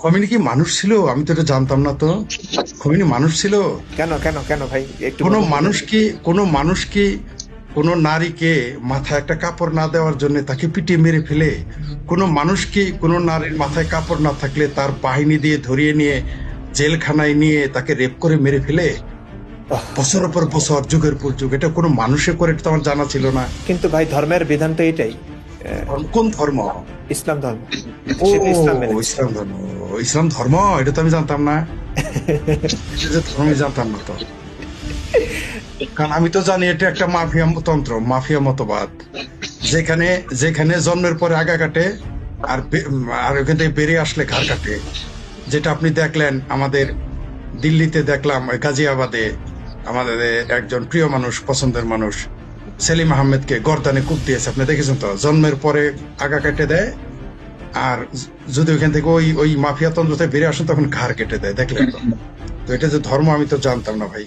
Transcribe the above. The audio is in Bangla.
খোমেনি কি মানুষ ছিল? আমি তো এটা জানতাম না তো। খোমেনি মানুষ ছিল? কেন কেন কেন ভাই, একটু কোনো বলুন তো মানুষ দেখি। কি কোনো মানুষ কি কোনো নারীকে মাথায় একটা কাপড় না দেওয়ার জন্য তাকে পিটিয়ে মেরে ফেলে? কোনো মানুষ কি কোনো নারীর মাথায় কাপড় না থাকলে তার বাহিনী দিয়ে ধরিয়ে নিয়ে জেলখানায় নিয়ে তাকে রেপ করে মেরে ফেলে? বছরের পর বছর, যুগের পর যুগ, এটা কোনো মানুষে করে, এটা তো আমার জানা ছিল না। কিন্তু ভাই ধর্মের বিধান তো এটাই। কোন ধর্ম? ইসলাম ধর্ম। ও, সে তো ইসলাম মেনেছে। ইসলাম ধর্ম। ইসলাম ধর্ম, এটা তো আমি জানতাম না। এটা যে ধর্ম আমি জানতাম না তো। কারণ আমি তো জানি এটা একটা মাফিয়া তন্ত্র, মাফিয়া মতবাদ, যেখানে যেখানে জন্মের পরে আগা কাটে, আর আর ওখান থেকে বেরিয়ে আসলে ঘাড় কাটে। যেটা আপনি দেখলেন আমাদের দিল্লিতে, দেখলাম ওই গাজিয়াবাদে আমাদের একজন প্রিয় মানুষ, পছন্দের মানুষ সেলিম আহমেদকে গর্দানে কূপ দিয়েছে, আপনি দেখেছেন তো? জন্মের পরে আগা কেটে দেয়, আর যদি ওইখান থেকে ওই ওই মাফিয়া তন্ত্র থেকে বেরিয়ে আসেন তখন ঘাড় কেটে দেয়, দেখলেন তো? তো এটা যে ধর্ম আমি তো জানতাম না ভাই।